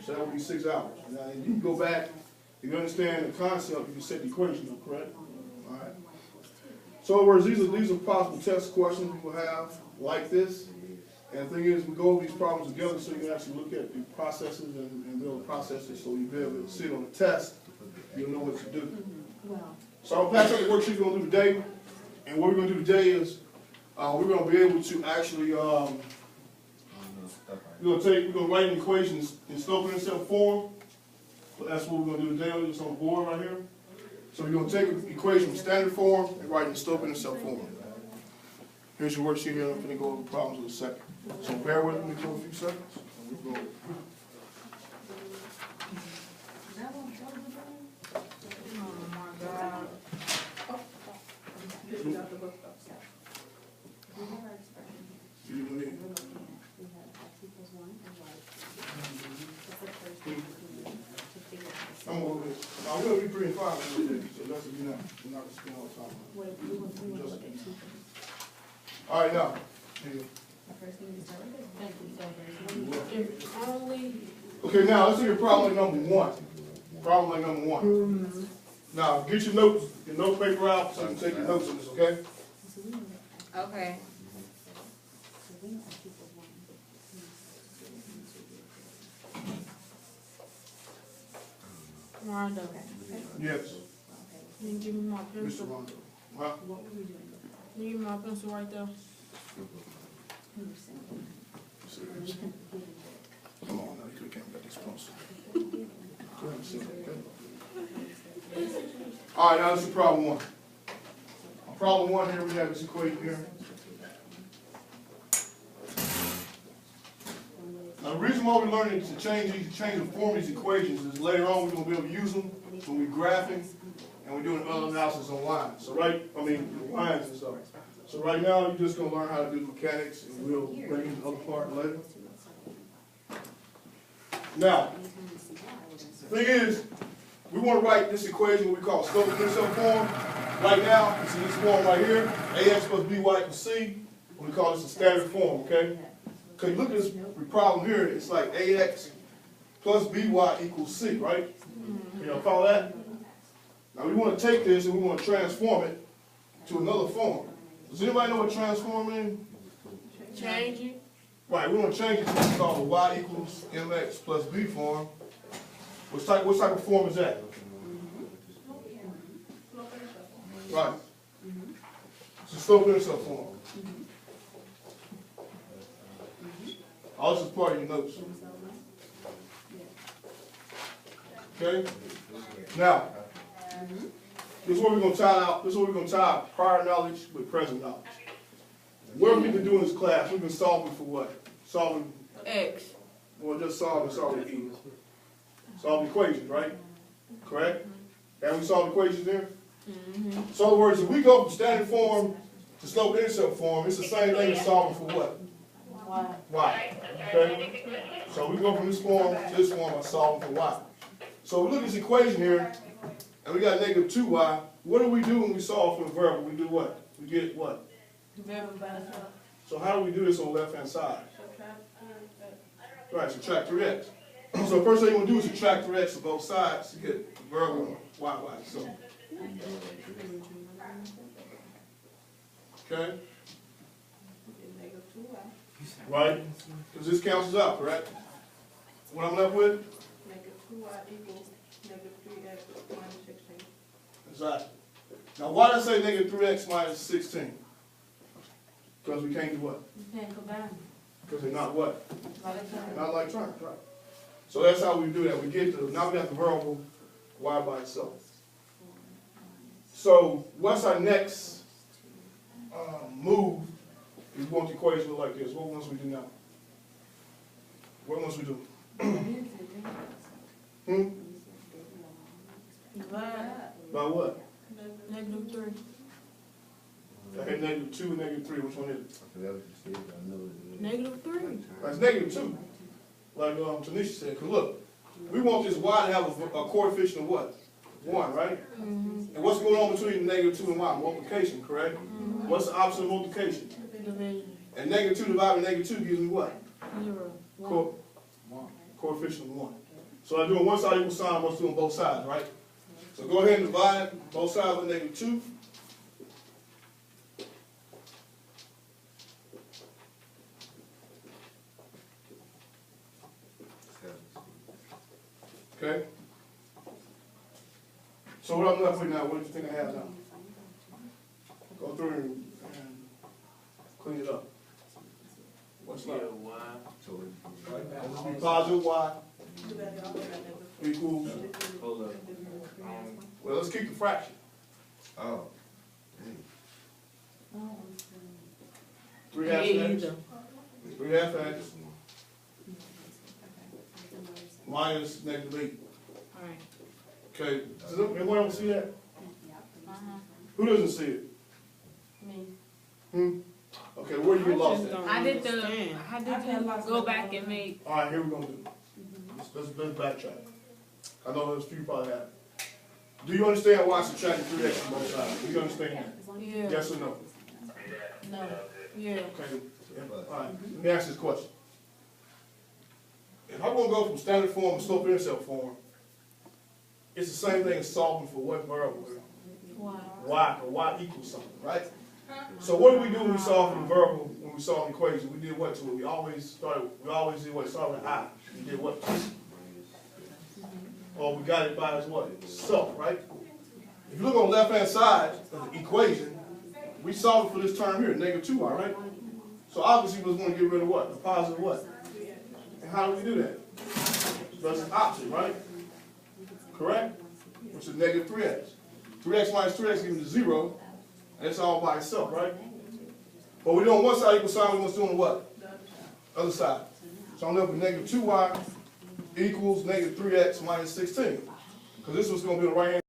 So that would be 6 hours. Now, you can go back, if you understand the concept, you can set the equation up, correct? All right. So in other words, these are possible test questions we will have like this. And the thing is, we go over these problems together so you can actually look at the processes and be able to process it so you'll be able to sit on the test, you'll know what to do. So I'll pass out the worksheet we're going to do today. And what we're going to do today is we're going to be able to actually, we're going to write an equation in slope intercept form. That's what we're going to do today. It's on the board right here. So we're going to take an equation from standard form and write it in slope intercept form. Here's your worksheet here. I'm going to go over the problems in a second. So bear with me for a few seconds. And we'll go. I'm going to be 3 and 5 today, so that's we're not spending all the time. All right, now. Okay, now let's look at problem number 1. Problem number 1. Now, get your notes, your note paper out so you can take your notes on this, okay? Okay. Rondo. Yes. Can you give me my pencil? Mr. Rondo. Huh? Can you give me my pencil right there? Come on, now you could have came back this pencil. Go ahead and sit, okay? All right, now this is problem 1. On problem 1 here, we have this equation here. Now the reason why we're learning to change the form of these equations is later on we're going to be able to use them when we're graphing and we're doing other analysis on lines. So lines and stuff. So right now you're just going to learn how to do the mechanics and we'll bring in the other part later. Now, the thing is, we want to write this equation we call slope intercept form. Right now, it's in this form right here, ax plus by equals c. We call this a standard form, okay? Because you look at this problem here, it's like ax plus by equals c, right? You know, follow that? Now we want to take this and we want to transform it to another form. Does anybody know what transform means? Change it. Right, we want to change it to what's called a y equals mx plus b form. What type of form is that? Right. It's a slope intercept form. All this is part of your notes. Okay? Now, this is what we're going to tie out. This is what we're going to tie out prior knowledge with present knowledge. What have we been doing in this class? We've been solving for what? Solving X. Well, just solving E. Solving equations, right? Correct? Have we solved equations there? So in other words, if we go from standard form to slope intercept form, it's the same thing as solving for what? Y. Okay? So we go from this form to this form by solving for Y. So we look at this equation here, and we got negative 2y. What do we do when we solve for a variable? We do what? We get what? So how do we do this on the left-hand side? Right, subtract 3x. So the first thing you want to do is subtract 3x to both sides to get the variable y. So, okay? Right? Because this cancels out, correct? What I'm left with? Negative 2y equals negative 3x minus 16. Exactly. Now why did I say negative 3x minus 16? Because we can't do what? You can't combine. Because they're not what? Like Not like terms, right? So that's how we do that. We get to, now we got the variable y by itself. So what's our next move? We want the equation to look like this. What must we do now? What must we do? By what? Negative 3. I had negative 2 and negative 3. Which one is it? Negative 3. That's negative 2. Like Tanisha said. Because look, we want this y to have a coefficient of what? 1, right? And what's going on between negative 2 and y? Multiplication, correct? What's the opposite of multiplication? Division. And negative 2 divided by negative 2 gives me what? 0. Cool. coefficient of 1. So I'm doing one side equal sign, I must do on both sides, right? So go ahead and divide both sides with -2. Okay? So what I'm left with now, what do you think I have now? Go through and clean it up. What's left? This will be positive y equals, Hold up. well, let's keep the fraction. Oh. 3/2 x. 3/2 x minus -8. Alright. Okay, does anyone else see that? Who doesn't see it? Me. Okay, where you get lost at? I did go back and make. All right, here we're gonna do. Let's backtrack. I know there's a few probably have. Do you understand why I subtracted 3x from both sides? Do you understand that? Yeah. Yes or no? No. Yeah. Okay, all right, let me ask this question. If I'm gonna go from standard form to slope-intercept form, it's the same thing as solving for what variable? Why? Y, or y equals something, right? So what do we do when we solve for the variable, when we solve an equation? We did what to it? We always did what? Started with I. We did what? Or we got it by as what? Self, right? If you look on the left-hand side of the equation, we solved for this term here, -2y, right? So obviously we was going to get rid of what? The positive what? And how do we do that? That's an option, right? Correct? Which is -3x. 3x minus 3x gives me 0. And it's all by itself, right? But we're doing one side equal sign, we must do on what? Other side. So I'm left with -2y equals -3x minus 16. Because this was going to be the right hand.